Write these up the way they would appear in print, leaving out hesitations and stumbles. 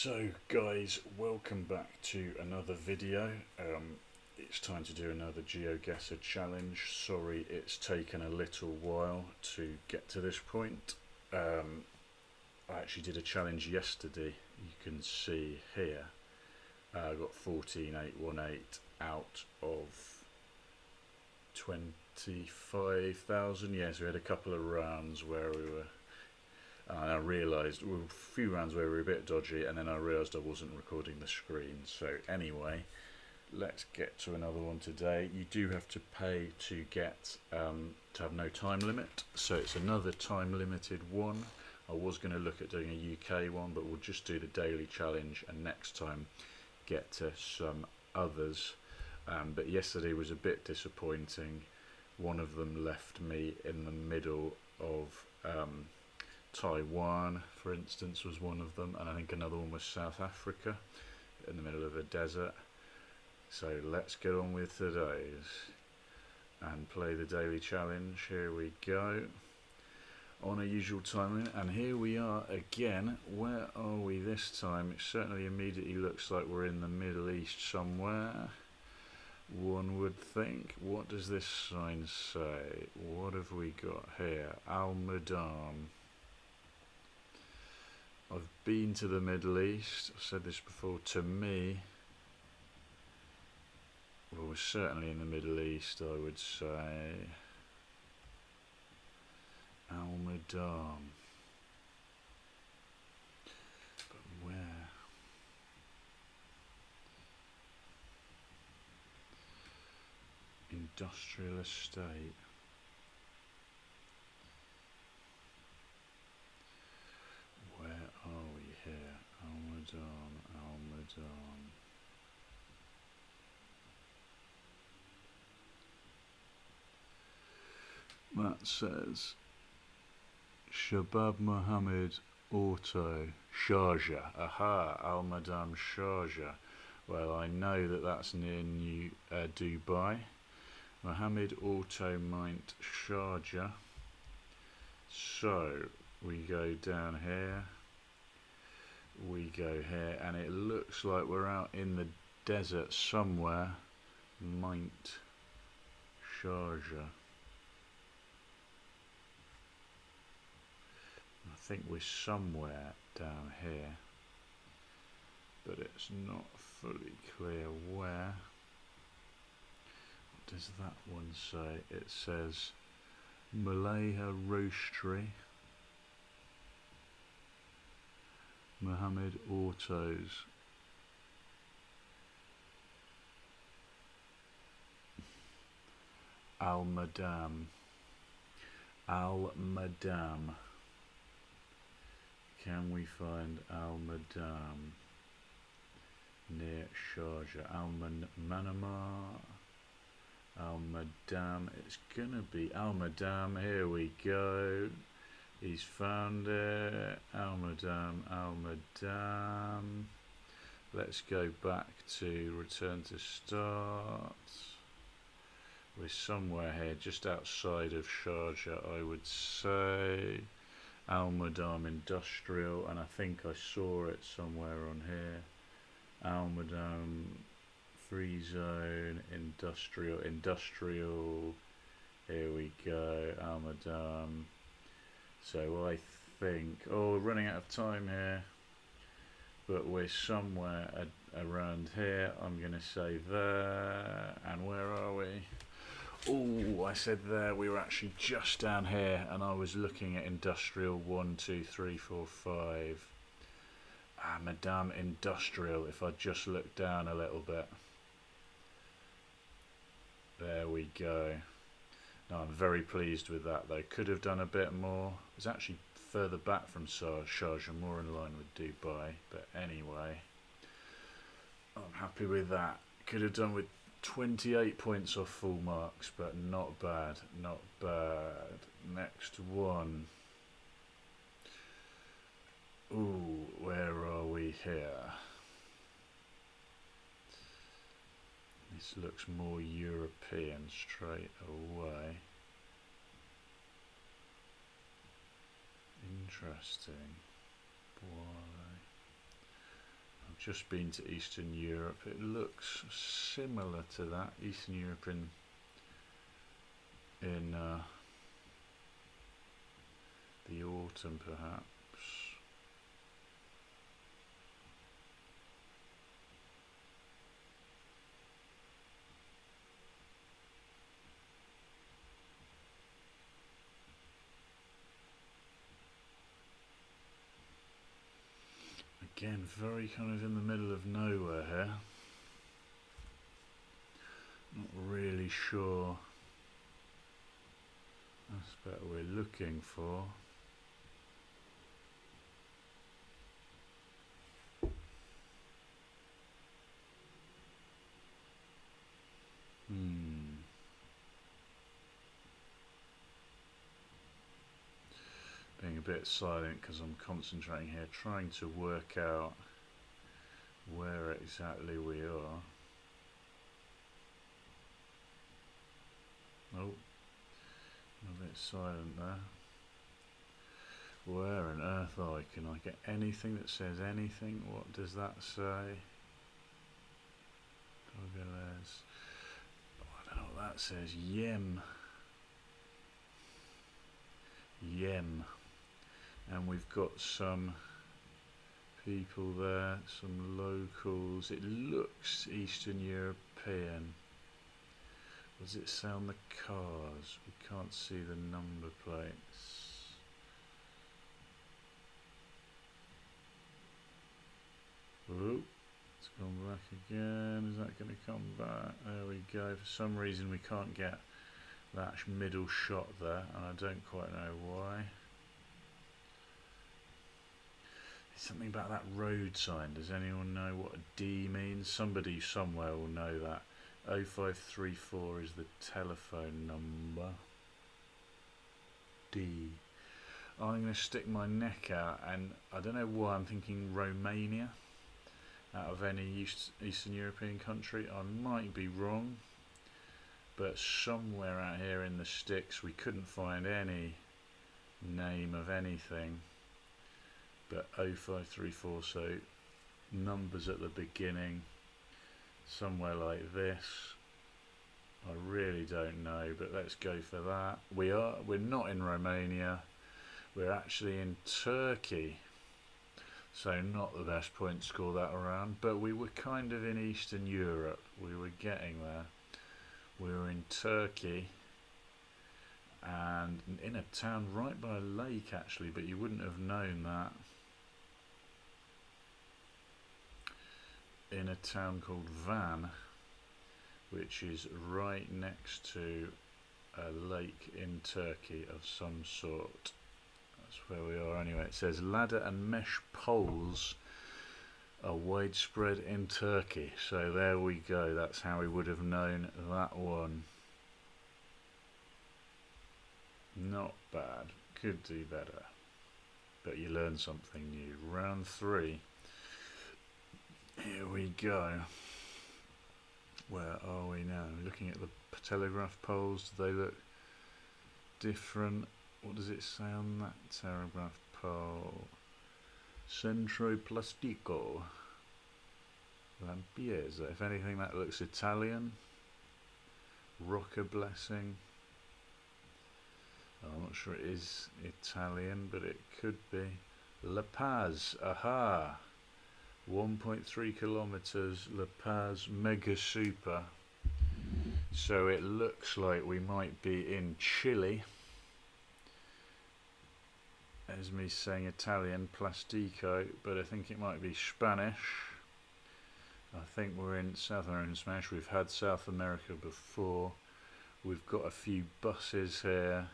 So guys, welcome back to another video. It's time to do another Geoguessr challenge. Sorry it's taken a little while to get to this point. I actually did a challenge yesterday, you can see here. I got 14,818 out of 25,000. Yes, we had a couple of rounds where we were and I realised, well, a few rounds where we were a bit dodgy, and then I realised I wasn't recording the screen. So anyway, let's get to another one today. You do have to pay to get to have no time limit, so it's another time limited one. I was going to look at doing a UK one, but we'll just do the daily challenge and next time get to some others. But yesterday was a bit disappointing. One of them left me in the middle of Taiwan, for instance, was one of them, and I think another one was South Africa, in the middle of a desert. So let's get on with today's and play the daily challenge. Here we go, on a usual time limit, and here we are again. Where are we this time? It certainly immediately looks like we're in the Middle East somewhere, one would think. What does this sign say? What have we got here? Al-Madam. I've been to the Middle East, I've said this before. To me, well, we're certainly in the Middle East, I would say. Al-Madam. But where? Industrial estate. Where are we here? Al-Madam, Al-Madam. That says Shabab Mohammed Auto Sharjah. Aha, Al-Madam Sharjah. Well, I know that that's near New Dubai. Mohammed Auto Mint Sharjah. So we go down here, we go here, and it looks like we're out in the desert somewhere. Mint Sharjah. I think we're somewhere down here, but it's not fully clear where. What does that one say? It says Malaya Roastery, Mohammed Autos, Al-Madam, Al-Madam. Can we find Al-Madam near Sharjah? Al-Manamah, Al-Madam. It's gonna be Al-Madam. Here we go. He's found it. Al-Madam, Al-Madam. Let's go back to return to start. We're somewhere here, just outside of Sharjah, I would say. Al-Madam Industrial, and I think I saw it somewhere on here. Al-Madam Free Zone Industrial. Here we go. Al-Madam. So I think, oh, we're running out of time here, but we're somewhere around here. I'm going to say there. And where are we? Oh, I said there. We were actually just down here, and I was looking at industrial 1, 2, 3, 4, 5. Madam Industrial. If I just look down a little bit. There we go. No, I'm very pleased with that though. Could have done a bit more. It's actually further back from Sharjah, more in line with Dubai. But anyway, I'm happy with that. Could have done with 28 points off full marks, but not bad, not bad. Next one. Ooh, where are we here? This looks more European straight away. Interesting. Why? just been to Eastern Europe. It looks similar to that. Eastern Europe in the autumn, perhaps. Again, very kind of in the middle of nowhere here. Not really sure that's what we're looking for. Being a bit silent because I'm concentrating here, trying to work out where exactly we are. Oh, a bit silent there. Where on earth can I get anything that says anything? What does that say? Douglas. I don't know what that says. Yem. And we've got some people there, some locals. It looks Eastern European. What does it say on the cars? We can't see the number plates. Oh, it's gone back again. Is that going to come back? There we go. For some reason we can't get that middle shot there, and I don't quite know why. Something about that road sign. Does anyone know what a D means? Somebody somewhere will know that. 0534 is the telephone number. D. I'm going to stick my neck out, and I don't know why I'm thinking Romania out of any Eastern European country. I might be wrong, but somewhere out here in the sticks we couldn't find any name of anything but 0534, so numbers at the beginning, somewhere like this. I really don't know, but let's go for that. We're not in Romania, we're actually in Turkey, so not the best point to score that around, but we were kind of in Eastern Europe. We were getting there. We were in Turkey and in a town right by a lake actually, but you wouldn't have known that. In a town called Van, which is right next to a lake in Turkey of some sort. That's where we are anyway. It says ladder and mesh poles are widespread in Turkey. So there we go. That's how we would have known that one. Not bad. Could do better. But you learn something new. Round 3. Here we go. Where are we now? Looking at the telegraph poles. Do they look different? What does it say on that telegraph pole? Centro Plastico Lampiesa. If anything, that looks Italian. Rocker Blessing. I'm not sure it is Italian, but it could be. La Paz. Aha! 1.3 kilometers, La Paz Mega Super. So it looks like we might be in Chile. There's me saying Italian, Plastico, but I think it might be Spanish. I think we're in South American Smash. We've had South America before. We've got a few buses here.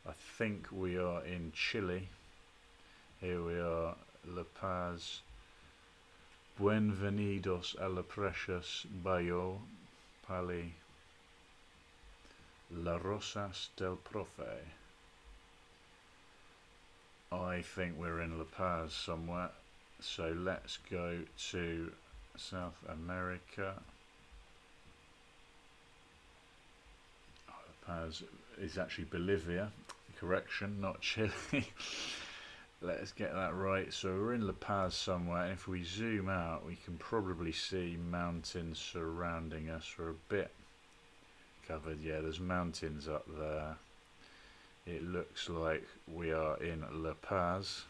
I think we are in Chile. Here we are, La Paz. Bienvenidos a la precious Bayo Pali La Rosas del Profe. I think we're in La Paz somewhere, so let's go to South America. La Paz is actually Bolivia, correction, not Chile. let's get that right. So we're in La Paz somewhere, and if we zoom out, we can probably see mountains surrounding us. We're a bit covered. Yeah, there's mountains up there. It looks like we are in La Paz,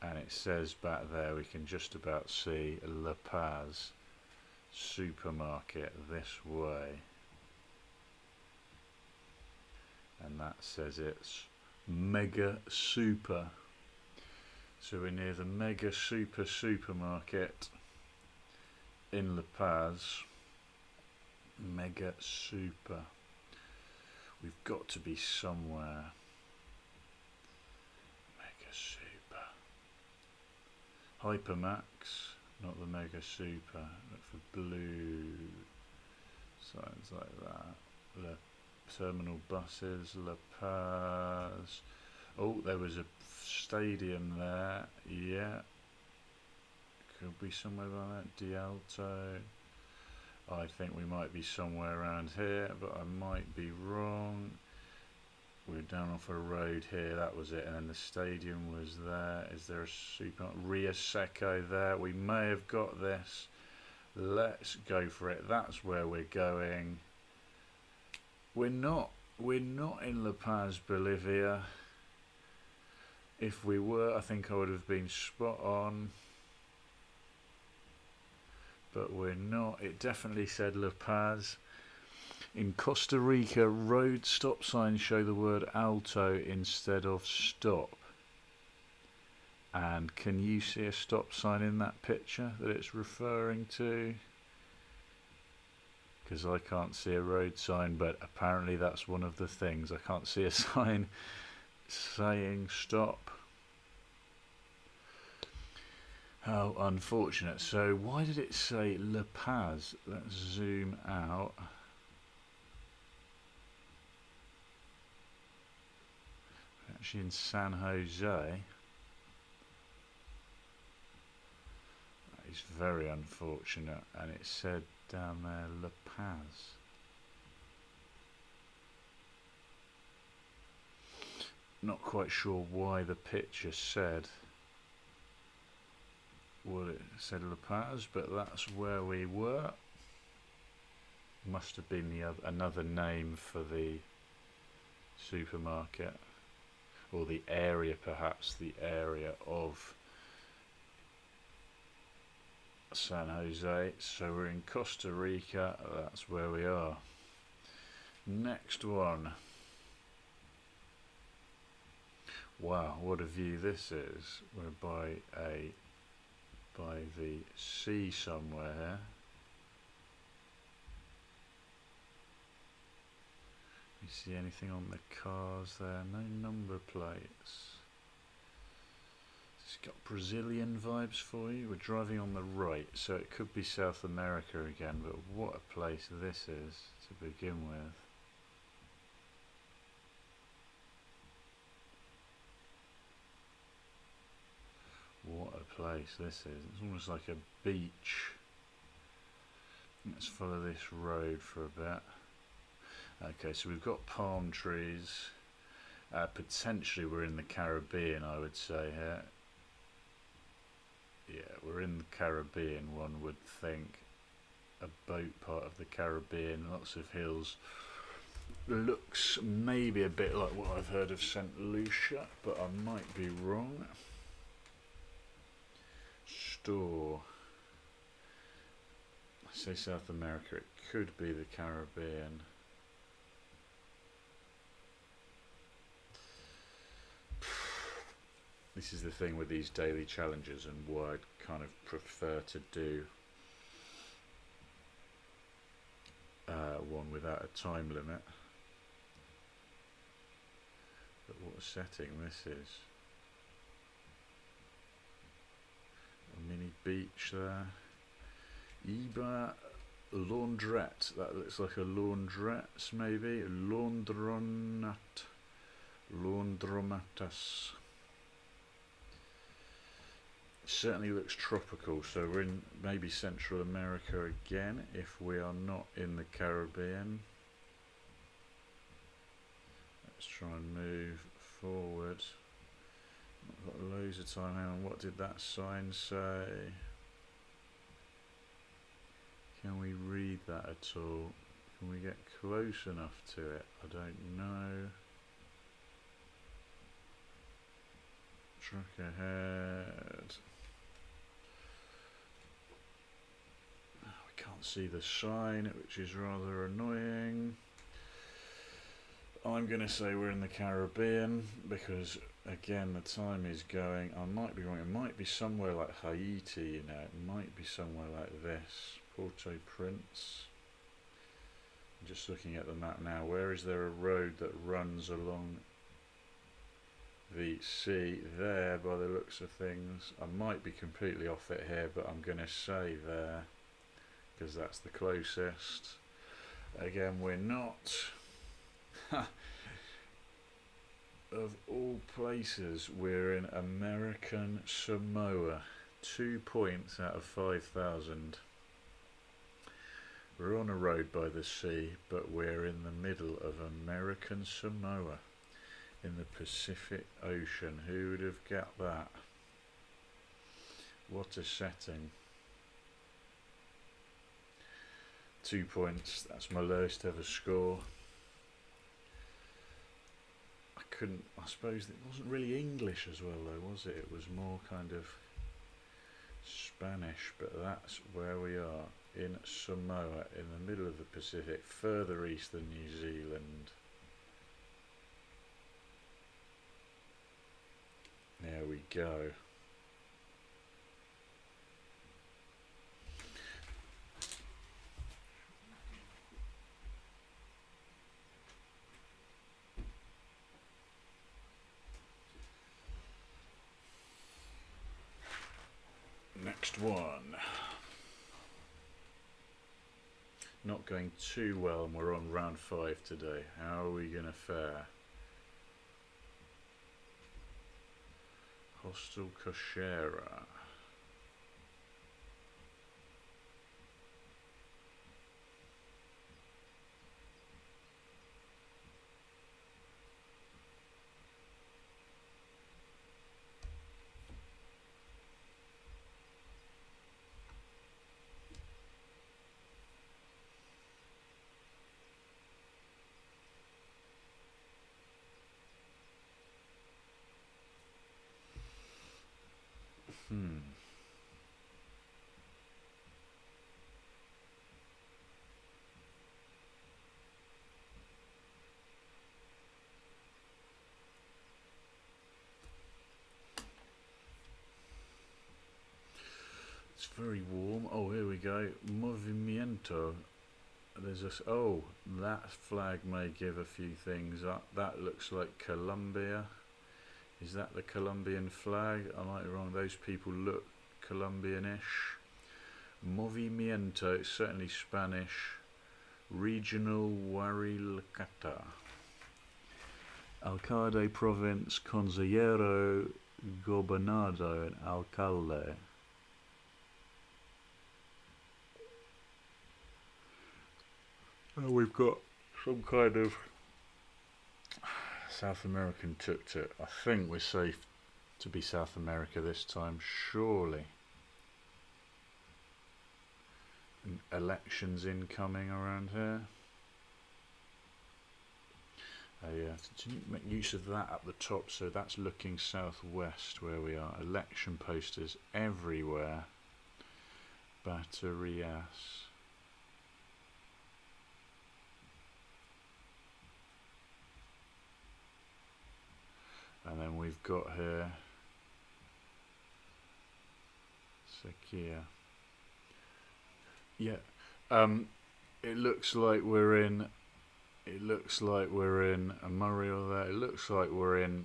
and it says back there we can just about see La Paz supermarket this way, and that says it's Mega Super. So we're near the Mega Super supermarket in La Paz. Mega Super. We've got to be somewhere. Mega Super. Hypermax, not the Mega Super. Look for blue signs like that. La Terminal buses, La Paz. Oh, there was a stadium there. Yeah. Could be somewhere like that. D'Alto. I think we might be somewhere around here, but I might be wrong. We're down off a road here, that was it, and then the stadium was there. Is there a super Rio Seco there? We may have got this. Let's go for it. That's where we're going. We're not in La Paz, Bolivia. If we were, I think I would have been spot on. But we're not. It definitely said La Paz. In Costa Rica, road stop signs show the word alto instead of stop. And can you see a stop sign in that picture that it's referring to? Because I can't see a road sign, but apparently that's one of the things. I can't see a sign saying stop. How unfortunate. So why did it say La Paz? Let's zoom out. Actually in San Jose. That is very unfortunate. And it said down there La Paz. Not quite sure why the picture said what it said La Paz, but that's where we were. Must have been another name for the supermarket, or the area, perhaps the area of San Jose. So we're in Costa Rica, that's where we are. Next one. Wow, what a view this is. We're by the sea somewhere here. You see anything on the cars there? No number plates. It's got Brazilian vibes for you. We're driving on the right, so it could be South America again, but what a place this is to begin with. What a place this is. It's almost like a beach. Let's follow this road for a bit. Okay, so we've got palm trees. Potentially we're in the Caribbean, I would say here. Yeah, we're in the Caribbean, one would think. A boat part of the Caribbean, lots of hills. Looks maybe a bit like what I've heard of St. Lucia, but I might be wrong. Store. I say South America, it could be the Caribbean. This is the thing with these daily challenges and why I'd kind of prefer to do one without a time limit. But what a setting this is. A mini beach there. Iba laundrette. That looks like a laundrette, maybe. Laundromat. Laundromatas. Certainly looks tropical, so we're in maybe Central America again, if we are not in the Caribbean. Let's try and move forward. I've got loads of time. Hang on, what did that sign say? Can we read that at all? Can we get close enough to it? I don't know. Truck ahead. Oh, we can't see the sign, which is rather annoying. I'm going to say we're in the Caribbean because, again, the time is going. I might be wrong. It might be somewhere like Haiti, you know. It might be somewhere like this. Port-au-Prince. I'm just looking at the map now. Where is there a road that runs along the sea? There, by the looks of things. I might be completely off it here, but I'm going to say there because that's the closest. Again, we're not. Of all places, we're in American Samoa. 2 points out of 5,000. We're on a road by the sea, but we're in the middle of American Samoa in the Pacific Ocean. Who would have got that? What a setting. 2 points, that's my lowest ever score. I suppose it wasn't really English as well though, was it? It was more kind of Spanish, but that's where we are, in Samoa, in the middle of the Pacific, further east than New Zealand. There we go. Next one. Not going too well, and we're on round 5 today. How are we going to fare? Hostel Koshera. It's very warm. Oh, here we go. Movimiento. There's a. Oh, that flag may give a few things up. That looks like Colombia. Is that the Colombian flag? I might be wrong. Those people look Colombian-ish. Movimiento. It's certainly Spanish. Regional Huarilcata. Alcalde Province, Consejero, Gobernador, and Alcalde. We've got some kind of South American tuk-tuk. I think we're safe to be South America this time, surely. Elections incoming around here. Yeah, to make use of that at the top, so that's looking southwest where we are. Election posters everywhere. Baterias. And then we've got here Sequia. Yeah, it looks like we're in. It looks like we're in Muriel there. It looks like we're in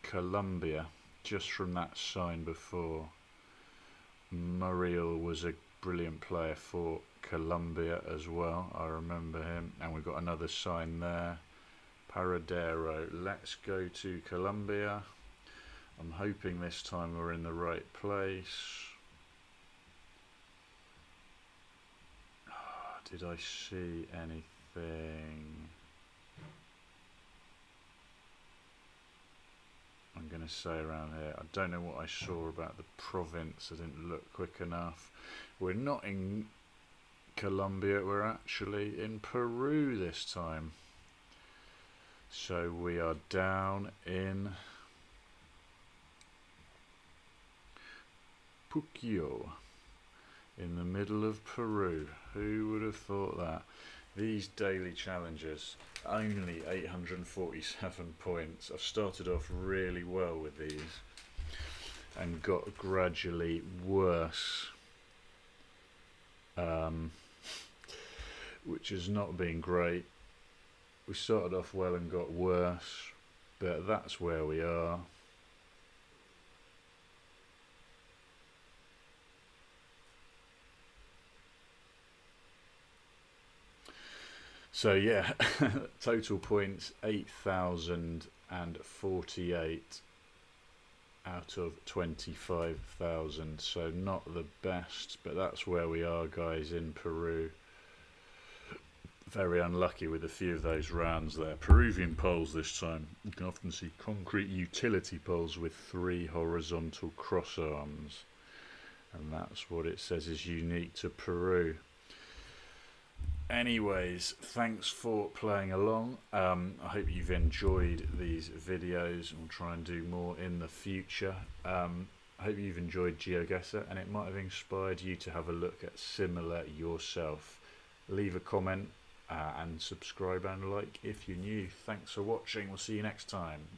Colombia, just from that sign before. Muriel was a brilliant player for Colombia as well. I remember him. And we've got another sign there. Paradero. Let's go to Colombia. I'm hoping this time we're in the right place. Oh, did I see anything? I'm going to say around here. I don't know what I saw about the province. I didn't look quick enough. We're not in Colombia, we're actually in Peru this time. So we are down in Puquio, in the middle of Peru. Who would have thought that? These daily challenges, only 847 points. I've started off really well with these and got gradually worse, which has not been great. We started off well and got worse, but that's where we are. So yeah, total points 8,048 out of 25,000. So not the best, but that's where we are, guys, in Peru. Very unlucky with a few of those rounds there. Peruvian poles this time. You can often see concrete utility poles with 3 horizontal cross arms, and that's what it says is unique to Peru. Anyways, thanks for playing along. I hope you've enjoyed these videos, and we'll try and do more in the future. I hope you've enjoyed Geoguessr, and it might have inspired you to have a look at similar yourself. Leave a comment and subscribe and like if you're new. Thanks for watching. We'll see you next time.